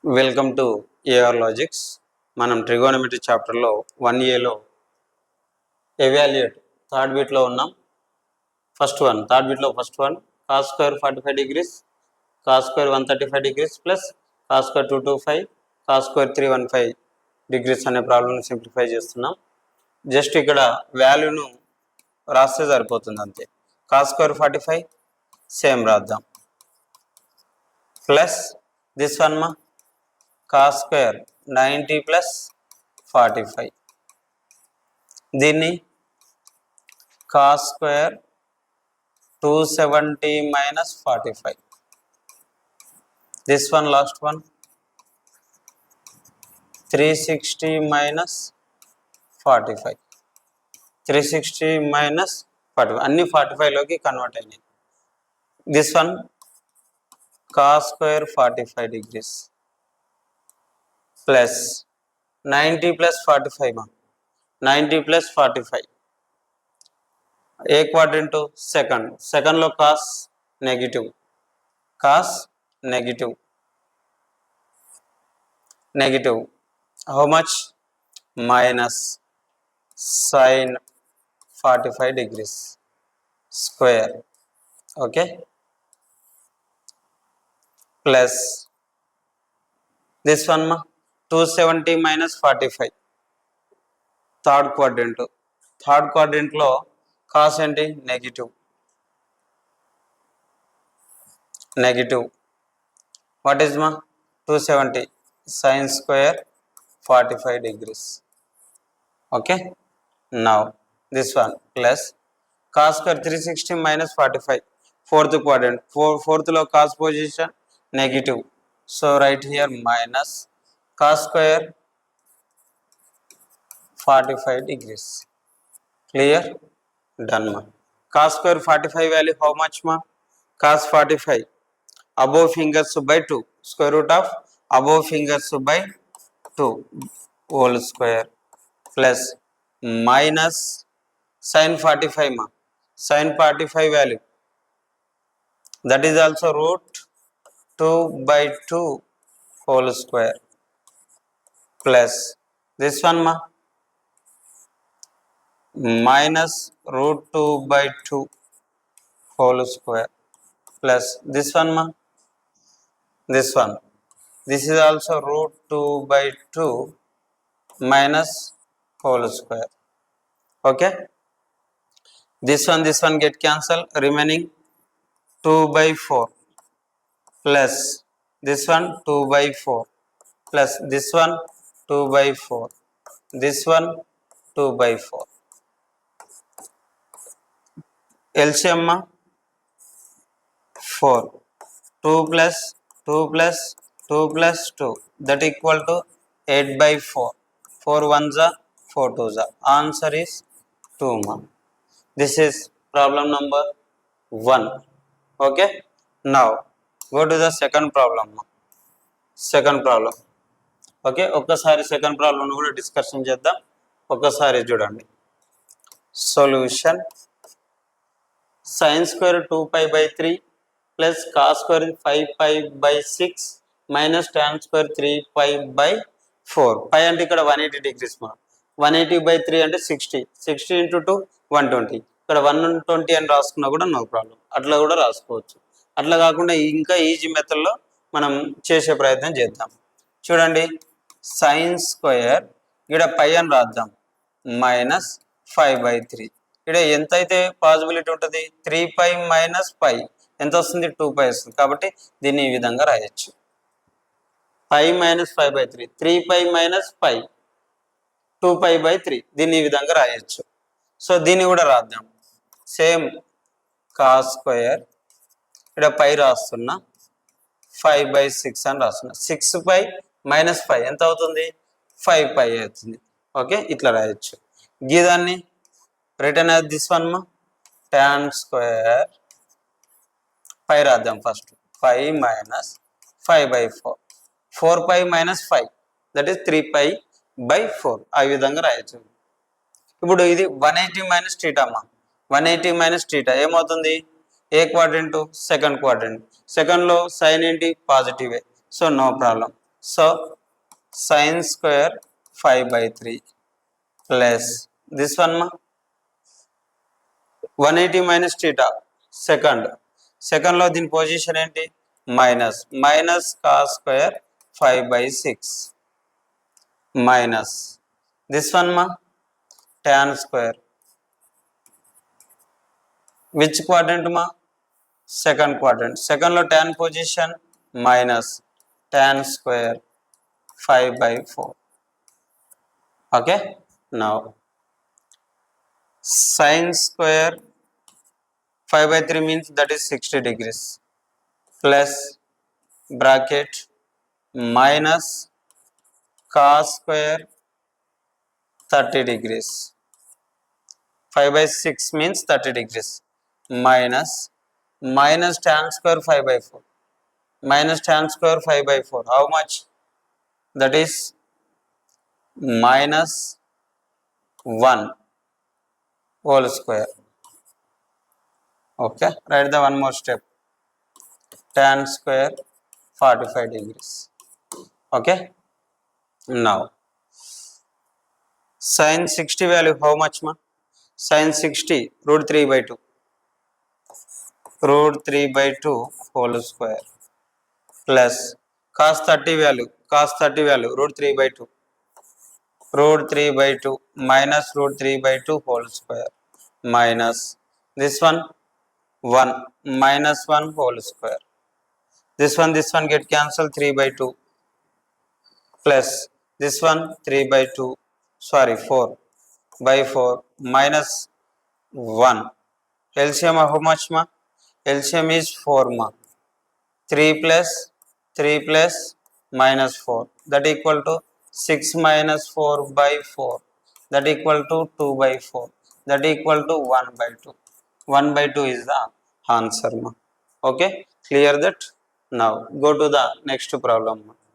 Welcome to AR logics. మనం trigonometry చాప్టర్లో 1Aలో ఎవాల్యుయేట్ థర్డ్ బిట్లో ఉన్నాం. థర్డ్ బిట్లో first one cos square 45 degrees, cos square 135 degrees plus cos square 225, cos square 315 degrees అనే ప్రాబ్లమ్ని సింప్లిఫై చేస్తున్నాం. జస్ట్ ఇక్కడ వాల్యూను రాస్తే సరిపోతుంది అంతే. కాస్ స్క్వేర్ 45 సేమ్ రాద్దాం, ప్లస్ దిస్ వన్ మా కాస్ స్క్వేర్ 90 ప్లస్ 45, దీన్ని cos square 270 minus 45, this one last one 360 minus 45, 360 minus 45 అన్ని 45లోకి కన్వర్ట్ అయినాయి. This one cos square 45 degrees plus 90 plus 45 90 plus 45 ఏ క్వాడ్రంట్ సెకండ్లో cos negative how much minus sine 45 degrees square, okay, plus this one మా 270 minus 45 third క్వాడ్రంట్లో cos ఏంటి negative what is మా 270 sine square 45 degrees, okay. Now this one plus cos square 360 minus 45 fourth quadrant, ఫోర్త్లో cos position negative, so write here minus cos square 45 degrees. Clear, done మా. Cos square 45 value how much మా? Cos 45 above fingers by 2 square root of above fingers by 2 whole square plus minus sine 45 మా, sine 45 value that is also root 2 by 2 whole square plus this one ma minus root 2 by 2 whole square plus this one ma this is also root 2 by 2 minus whole square, okay. This one get cancel, remaining 2 by 4 plus this one 2 by 4 plus this one 2 by 4, this one 2 by 4. LCM 4, 2 plus 2 plus 2 plus 2 that equal to 8 by 4, 4 ones are 4 twos are, answer is 2 ma. This is problem number 1, okay. Now go to the second problem, ఓకే. ఒక్కసారి second problem కూడా discussion చేద్దాం. ఒక్కసారి చూడండి. Solution sine square 2π/3 plus cos square 5π/6 minus tan square 3π/4. Pi అంటే ఇక్కడ 180 degrees మా, 180/3 అంటే 60 into 2 120, ఇక్కడ 120 అని రాసుకున్నా కూడా నో ప్రాబ్లం, అట్లా కూడా రాసుకోవచ్చు. అట్లా కాకుండా ఇంకా ఈజీ మెథడ్లో మనం చేసే ప్రయత్నం చేద్దాం. చూడండి, సైన్ స్క్వేర్ ఇక్కడ పై అని రాద్దాం మైనస్ 5/3, ఇక్కడ ఎంత అయితే పాసిబిలిటీ ఉంటుంది 3π మైనస్ π ఎంత వస్తుంది 2π వస్తుంది, కాబట్టి దీన్ని ఈ విధంగా రాయొచ్చు. π మైనస్ 5/3 3π మైనస్ π 2π/3 దీన్ని ఈ విధంగా రాయొచ్చు. సో దీన్ని కూడా రాద్దాం. సేమ్ కాస్ స్క్వేర్ ఇక్కడ పై రాస్తున్నా 5/6 అని రాస్తున్నా, 6π మైనస్ 5 ఎంత అవుతుంది 5π అవుతుంది, ఓకే. ఇట్లా రాయొచ్చు. గీదాన్ని రిటర్న్ యాజ్ దిస్ వన్ మా టాన్ స్క్వేర్ పై రాద్దాం first 5 minus 5/4, 4π minus 5 that is 3π/4 ఆ విధంగా రాయొచ్చు. ఇప్పుడు ఇది 180 మైనస్ టీటా అమ్మా, 180 మైనస్ టీటా ఏమవుతుంది? ఏ క్వాడ్రంట్? Second quadrant. సెకండ్లో సైన్ ఏంటి? పాజిటివే, so no problem. So sin square 5 by 3 plus this one ma 180 minus theta second లో దీని పొజిషన్ ఏంటి minus cos square 5 by 6 minus this one ma tan square which quadrant ma second quadrant second లో tan position minus tan square 5 by 4. Okay, now sin square 5 by 3 means that is 60 degrees plus bracket minus cos square 30 degrees 5 by 6 means 30 degrees minus tan square 5 by 4 minus tan square 5 by 4 how much that is minus 1 whole square. Okay, write the one more step tan square 45 degrees. Okay, now sin 60 value how much ma sin 60 root 3 by 2 root 3 by 2 whole square plus cos 30 value root 3 by 2 root 3 by 2 minus root 3 by 2 whole square minus this one 1 minus 1 whole square this one get cancelled 3 by 2 plus this one 3 by 2 sorry 4 by 4 minus 1 LCM how much ma LCM is 4 ma 3 plus minus 4 that equal to 6 minus 4 by 4 that equal to 2 by 4 that equal to 1 by 2 1 by 2 is the answer ma. Okay, clear that. Now go to the next problem ma.